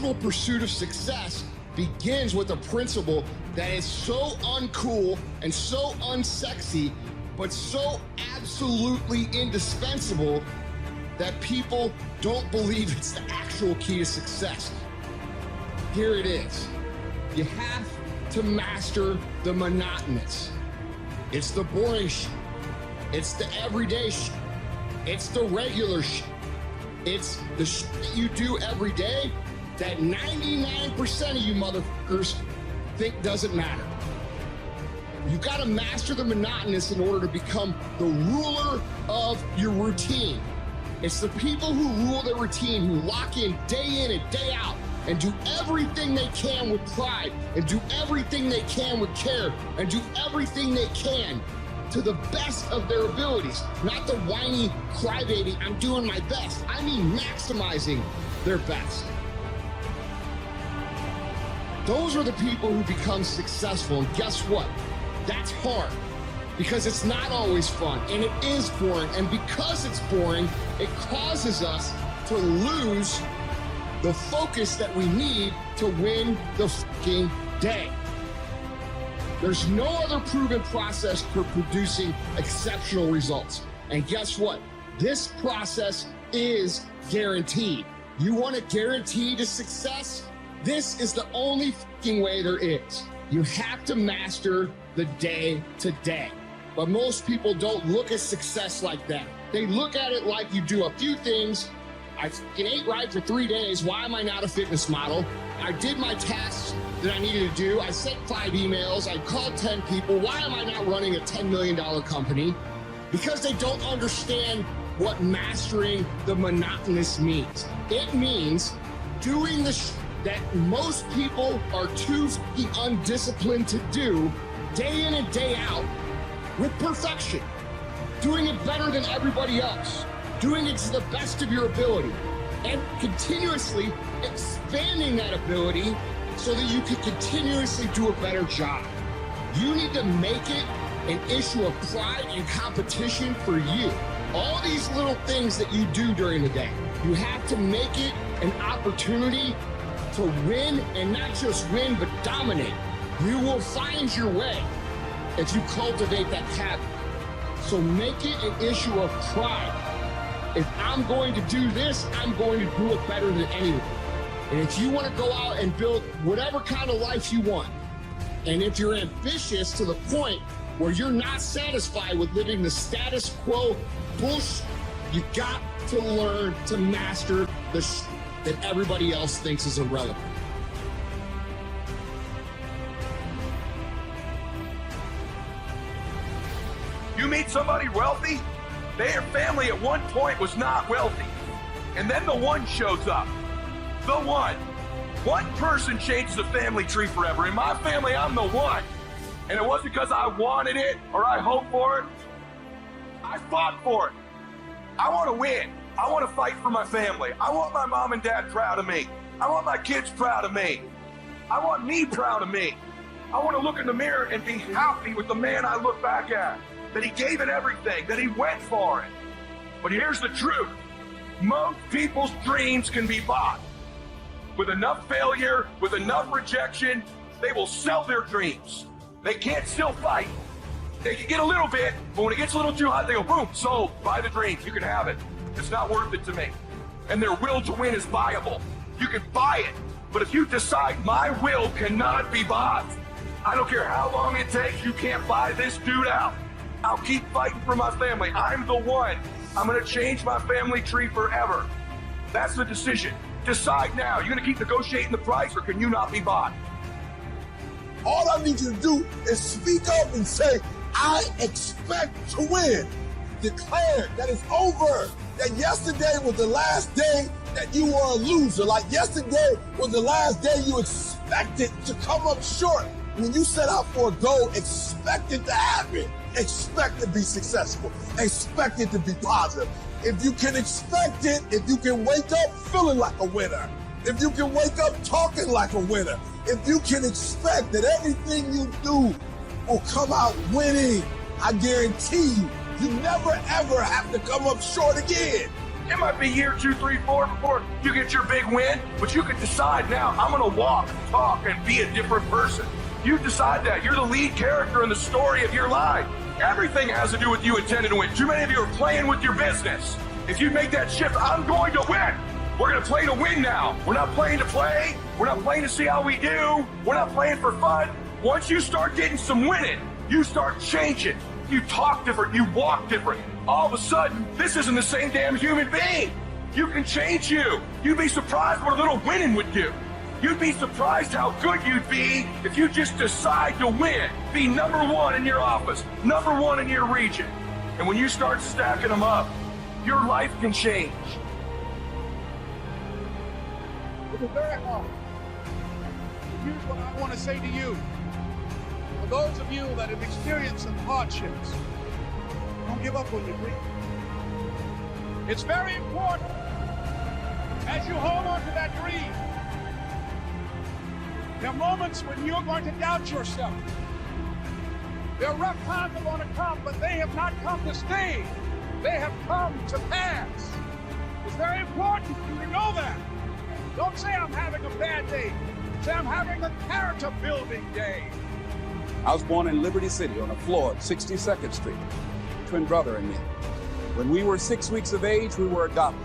actual pursuit of success begins with a principle that is so uncool and so unsexy, but so absolutely indispensable that people don't believe it's the actual key to success. Here it is. You have to master the monotonous. It's the boring shit. It's the everyday shit. It's the regular shit. It's the shit that you do every day that 99% of you motherfuckers think doesn't matter. You gotta master the monotonous in order to become the ruler of your routine. It's the people who rule their routine, who lock in and day out, and do everything they can with pride, and do everything they can with care, and do everything they can to the best of their abilities. Not the whiny crybaby, I'm doing my best. I mean maximizing their best. Those are the people who become successful, and guess what? That's hard, because it's not always fun, and it is boring, and because it's boring, it causes us to lose the focus that we need to win the fucking day. There's no other proven process for producing exceptional results. And guess what? This process is guaranteed. You want a guarantee to success? This is the only fucking way there is. You have to master the day to day. But most people don't look at success like that. They look at it like you do a few things. I fucking ate right for 3 days. Why am I not a fitness model? I did my tasks that I needed to do. I sent 5 emails. I called 10 people. Why am I not running a $10 million company? Because they don't understand what mastering the monotonous means. It means doing the that most people are too fucking undisciplined to do day in and day out with perfection. Doing it better than everybody else. Doing it to the best of your ability. And continuously expanding that ability so that you can continuously do a better job. You need to make it an issue of pride and competition for you. All these little things that you do during the day, you have to make it an opportunity to win, and not just win, but dominate. You will find your way if you cultivate that habit. So make it an issue of pride. If I'm going to do this, I'm going to do it better than anyone. And if you want to go out and build whatever kind of life you want, and if you're ambitious to the point where you're not satisfied with living the status quo bullshit, you got to learn to master the shit that everybody else thinks is irrelevant. You meet somebody wealthy, their family at one point was not wealthy. And then the one shows up. The one. One person changes the family tree forever. In my family, I'm the one. And it wasn't because I wanted it or I hoped for it. I fought for it. I want to win. I want to fight for my family. I want my mom and dad proud of me. I want my kids proud of me. I want me proud of me. I want to look in the mirror and be happy with the man I look back at. That he gave it everything, that he went for it. But here's the truth. Most people's dreams can be bought. With enough failure, with enough rejection, they will sell their dreams. They can't still fight. They can get a little bit, but when it gets a little too hot, they go, boom, sold, buy the dream, you can have it. It's not worth it to me. And their will to win is viable. You can buy it, but if you decide my will cannot be bought, I don't care how long it takes, you can't buy this dude out. I'll keep fighting for my family. I'm the one. I'm gonna change my family tree forever. That's the decision. Decide now. You're gonna keep negotiating the price, or can you not be bought? All I need you to do is speak up and say, I expect to win. Declare that it's over. That yesterday was the last day that you were a loser. Like yesterday was the last day you expected to come up short. When you set out for a goal, expect it to happen. Expect to be successful. Expect it to be positive. If you can expect it, if you can wake up feeling like a winner, if you can wake up talking like a winner, if you can expect that everything you do will come out winning, I guarantee you, you never ever have to come up short again. It might be year 2, 3, 4 before you get your big win, but you can decide now, I'm going to walk, talk, and be a different person. You decide that. You're the lead character in the story of your life. Everything has to do with you intending to win. Too many of you are playing with your business. If you make that shift, I'm going to win. We're going to play to win now. We're not playing to play. We're not playing to see how we do. We're not playing for fun. Once you start getting some winning, you start changing. You talk different. You walk different. All of a sudden, this isn't the same damn human being. You can change you. You'd be surprised what a little winning would do. You'd be surprised how good you'd be if you just decide to win. Be number one in your office, number one in your region. And when you start stacking them up, your life can change. It is very hard. But here's what I want to say to you. For those of you that have experienced some hardships, don't give up on your dream. It's very important as you hold on to that dream. There are moments when you're going to doubt yourself. There are rough times that are going to come, but they have not come to stay. They have come to pass. It's very important for you to know that. Don't say I'm having a bad day. Say I'm having a character building day. I was born in Liberty City on a floor at 62nd Street. Twin brother and me. When we were 6 weeks of age, we were adopted.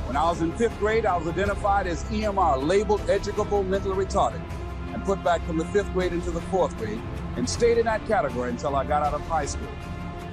When I was in 5th grade, I was identified as EMR, labeled educable mentally retarded, and put back from the 5th grade into the 4th grade, and stayed in that category until I got out of high school.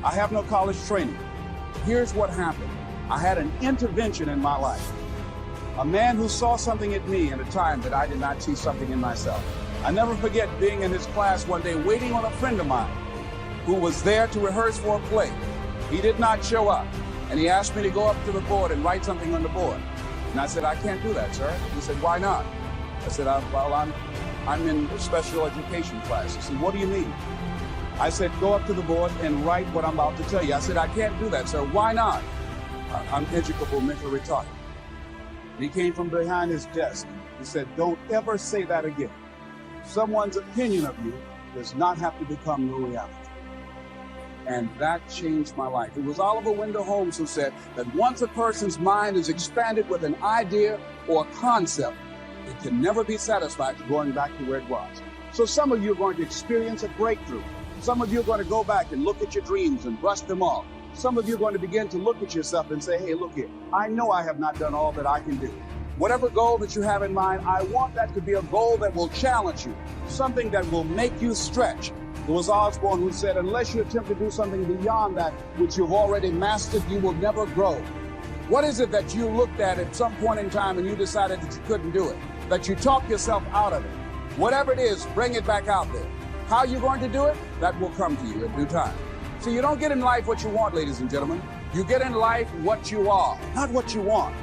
I have no college training. Here's what happened. I had an intervention in my life. A man who saw something in me in a time that I did not see something in myself. I never forget being in his class one day waiting on a friend of mine who was there to rehearse for a play. He did not show up, and he asked me to go up to the board and write something on the board. And I said, I can't do that, sir. He said, why not? I said, well, I'm in a special education class. He said, what do you mean? I said, go up to the board and write what I'm about to tell you. I said, I can't do that, sir. Why not? I'm educable mentally retarded. And he came from behind his desk. He said, don't ever say that again. Someone's opinion of you does not have to become your reality. And that changed my life. It was Oliver Wendell Holmes who said that once a person's mind is expanded with an idea or a concept, it can never be satisfied going back to where it was. So some of you are going to experience a breakthrough. Some of you are going to go back and look at your dreams and brush them off. Some of you are going to begin to look at yourself and say, hey, look here, I know I have not done all that I can do. Whatever goal that you have in mind, I want that to be a goal that will challenge you, something that will make you stretch. It was Osborne who said, unless you attempt to do something beyond that which you've already mastered, you will never grow. What is it that you looked at some point in time and you decided that you couldn't do it, that you talked yourself out of it? Whatever it is, bring it back out there. How you're going to do it, that will come to you in due time. So you don't get in life what you want, ladies and gentlemen. You get in life what you are, not what you want.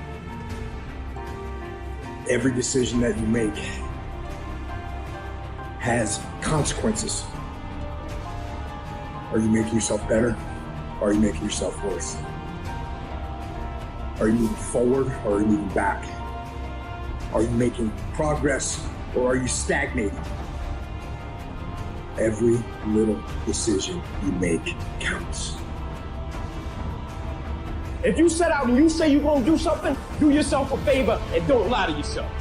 Every decision that you make has consequences. Are you making yourself better, or are you making yourself worse? Are you moving forward, or are you moving back? Are you making progress, or are you stagnating? Every little decision you make counts. If you set out and you say you're going to do something, do yourself a favor and don't lie to yourself.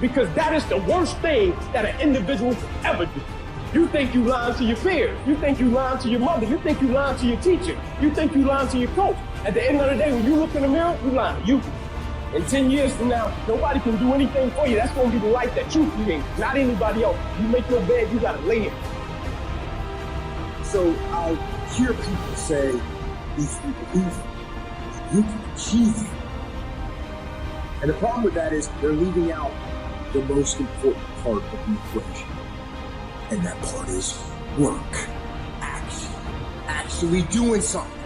Because that is the worst thing that an individual could ever do. You think you lying to your peers. You think you lying to your mother. You think you lying to your teacher. You think you lying to your coach. At the end of the day, when you look in the mirror, you lying to you. In 10 years from now, nobody can do anything for you. That's going to be the life that you create, not anybody else. You make your bed, you got to lay it. So I hear people say, if you believe it, you can achieve it. And the problem with that is they're leaving out the most important part of the equation. And that part is work, action, actually doing something.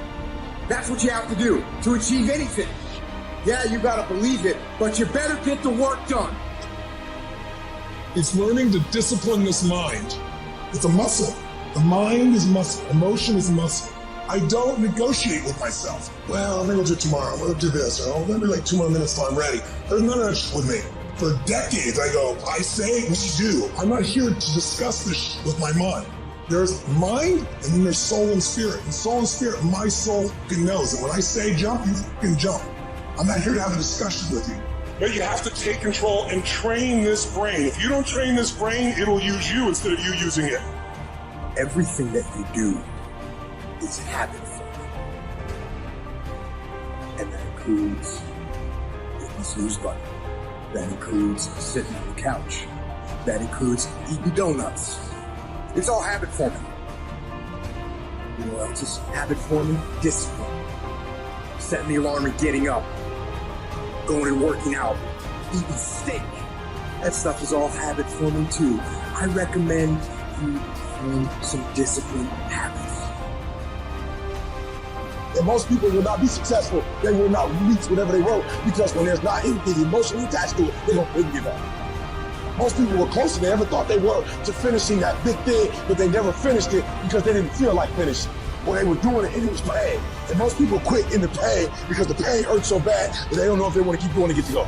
That's what you have to do to achieve anything. Yeah, you gotta believe it, but you better get the work done. It's learning to discipline this mind. It's a muscle. The mind is muscle. Emotion is muscle. I don't negotiate with myself. Well, maybe we'll do it tomorrow. We'll do this. Or maybe like 2 more minutes till I'm ready. There's none of that with me. For decades, I go, I say, we do. I'm not here to discuss this with my mind. There's mind, and then there's soul and spirit. And soul and spirit, my soul fucking knows. And when I say jump, you fucking jump. I'm not here to have a discussion with you. But you have to take control and train this brain. If you don't train this brain, it'll use you instead of you using it. Everything that you do is habit forming. And that includes hitting the snooze button. That includes sitting on the couch. That includes eating donuts. It's all habit forming. You know what else is habit forming? Discipline. Setting the alarm and getting up. Going and working out. Eating steak. That stuff is all habit forming too. I recommend you form some disciplined habits. And most people will not be successful. They will not reach whatever they want because when there's not anything emotionally attached to it, they don't give up. Most people were closer than they ever thought they were to finishing that big thing, but they never finished it because they didn't feel like finishing. Or they were doing it and it was pain. And most people quit in the pain because the pain hurts so bad that they don't know if they want to keep going to get to go.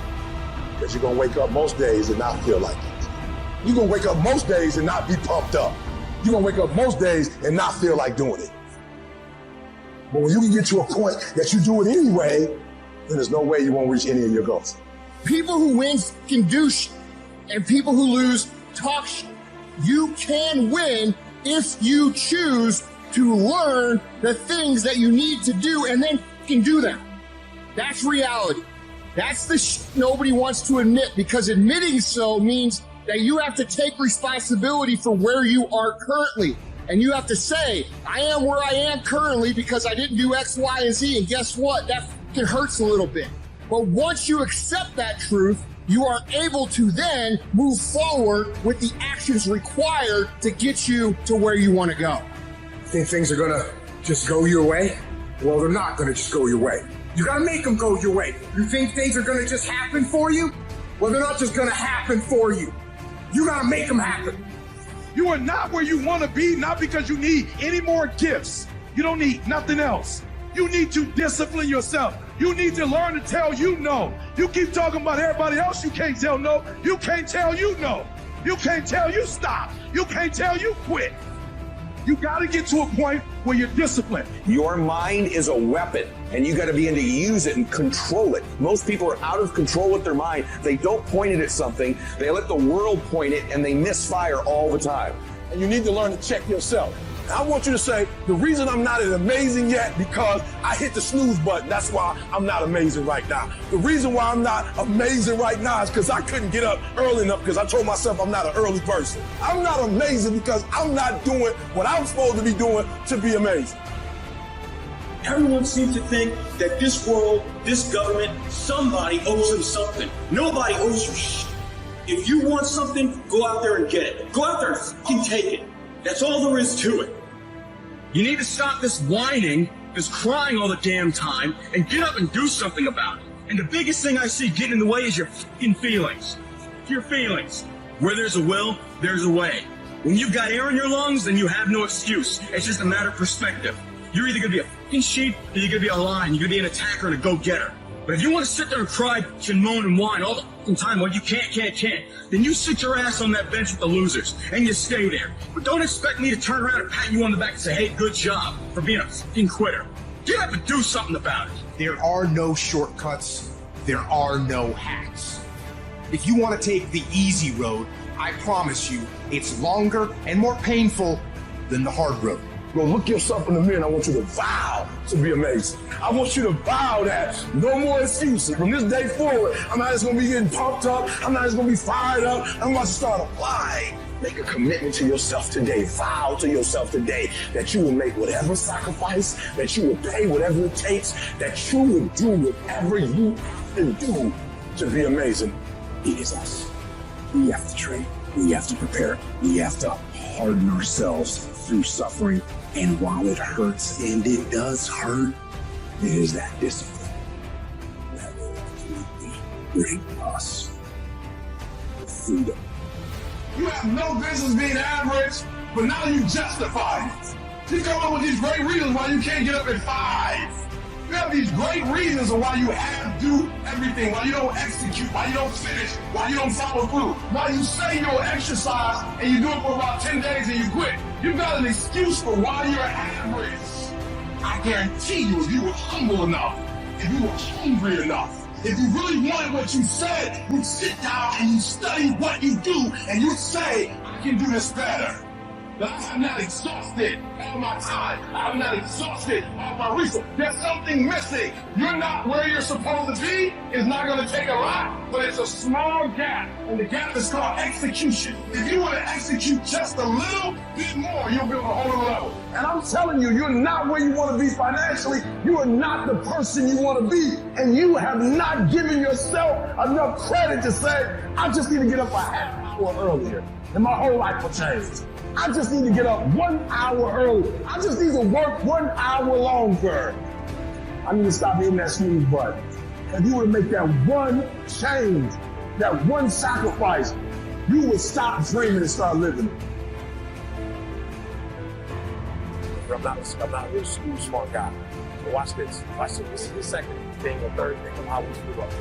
Because you're going to wake up most days and not feel like it. You're going to wake up most days and not be pumped up. You're going to wake up most days and not feel like doing it. But when you can get to a point that you do it anyway, then there's no way you won't reach any of your goals. People who win can do shit, and people who lose talk shit. You can win if you choose to learn the things that you need to do and then can do them. That's reality. That's the shit nobody wants to admit, because admitting so means that you have to take responsibility for where you are currently. And you have to say, I am where I am currently because I didn't do X, Y, and Z. And guess what? That fucking hurts a little bit. But once you accept that truth, you are able to then move forward with the actions required to get you to where you want to go. Think things are gonna just go your way? Well, they're not gonna just go your way. You gotta make them go your way. You think things are gonna just happen for you? Well, they're not just gonna happen for you. You gotta make them happen. You are not where you want to be, not because you need any more gifts. You don't need nothing else. You need to discipline yourself. You need to learn to tell you no. You keep talking about everybody else you can't tell no. You can't tell you no. You can't tell you stop. You can't tell you quit. You got to get to a point where you're disciplined. Your mind is a weapon, and you got to begin to use it and control it. Most people are out of control with their mind. They don't point it at something. They let the world point it, and they misfire all the time. And you need to learn to check yourself. I want you to say, the reason I'm not as amazing yet because I hit the snooze button. That's why I'm not amazing right now. The reason why I'm not amazing right now is because I couldn't get up early enough because I told myself I'm not an early person. I'm not amazing because I'm not doing what I'm supposed to be doing to be amazing. Everyone seems to think that this world, this government, somebody owes them something. Nobody owes you shit. If you want something, go out there and get it. Go out there and fucking take it. That's all there is to it. You need to stop this whining, this crying all the damn time, and get up and do something about it. And the biggest thing I see getting in the way is your fucking feelings. Your feelings. Where there's a will, there's a way. When you've got air in your lungs, then you have no excuse. It's just a matter of perspective. You're either gonna be a fucking sheep, or you're gonna be a lion. You're gonna be an attacker and a go-getter. But if you want to sit there and cry and moan and whine all the fucking time while you can't, then you sit your ass on that bench with the losers and you stay there. But don't expect me to turn around and pat you on the back and say, hey, good job for being a fucking quitter. You have to do something about it. There are no shortcuts. There are no hacks. If you want to take the easy road, I promise you it's longer and more painful than the hard road. Go look yourself in the mirror and I want you to vow to be amazing. I want you to vow that no more excuses. From this day forward, I'm not just going to be getting pumped up. I'm not just going to be fired up. I'm about to start applying. Make a commitment to yourself today. Vow to yourself today that you will make whatever sacrifice, that you will pay whatever it takes, that you will do whatever you have to do to be amazing. It is us. We have to train. We have to prepare. We have to harden ourselves through suffering. And while it hurts, and it does hurt, it is that discipline that will ultimately bring us freedom. You have no business being average, but now you justify it. You come up with these great reasons why you can't get up at 5. You have these great reasons of why you have to do everything, why you don't execute, why you don't finish, why you don't follow through, why you say you'll exercise and you do it for about 10 days and you quit. You've got an excuse for why you're average. I guarantee you, if you were humble enough if you were hungry enough, if you really wanted what you said, you'd sit down and you study what you do, and you'd say, I can do this better. But I'm not exhausted all my time. I'm not exhausted all my resources. There's something missing. You're not where you're supposed to be. It's not going to take a lot, but it's a small gap. And the gap is called execution. If you want to execute just a little bit more, you'll be on a whole other level. And I'm telling you, you're not where you want to be financially. You are not the person you want to be. And you have not given yourself enough credit to say, I just need to get up a half hour earlier, and my whole life will change. I just need to get up 1 hour early. I just need to work 1 hour longer. I need to stop hitting that snooze button. If you were to make that one change, that one sacrifice, you would stop dreaming and start living it. I'm not a real school smart guy. But watch this. Watch this. This is the second thing or third thing of how we grew up.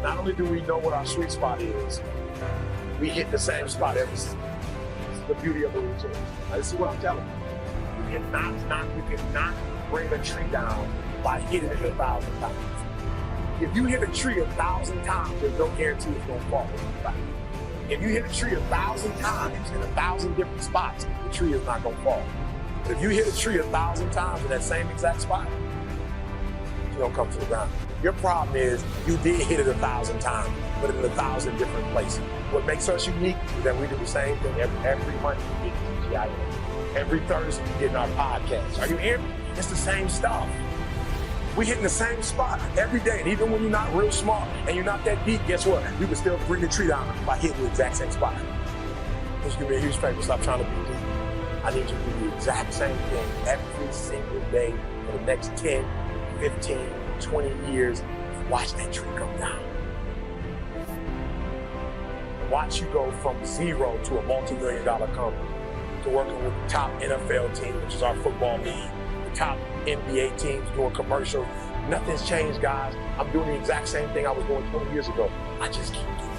Not only do we know what our sweet spot is, we hit the same spot every season. The beauty of the routine. This is what I'm telling you. You cannot bring a tree down by hitting it 1,000 times. If you hit a tree 1,000 times, there's no guarantee it's going to fall. If you hit a tree 1,000 times in 1,000 different spots, the tree is not going to fall. But if you hit a tree 1,000 times in that same exact spot, you don't come to the ground. Your problem is you did hit it 1,000 times, but in 1,000 different places. What makes us unique is that we do the same thing every Monday. We get TGIF. Every Thursday we get in our podcast. Are you hearing me? It's the same stuff. We hitting the same spot every day. And even when you're not real smart and you're not that deep, guess what? You can still bring the tree down by hitting the exact same spot. Just give me a huge favor. Stop trying to be deep. I need you to do the exact same thing every single day for the next 10, 15, 20 years. Watch that tree come down. Watch you go from zero to a multi-million-dollar company, to working with the top NFL team, which is our football league, the top NBA teams doing commercials. Nothing's changed, guys. I'm doing the exact same thing I was doing 20 years ago. I just keep doing it.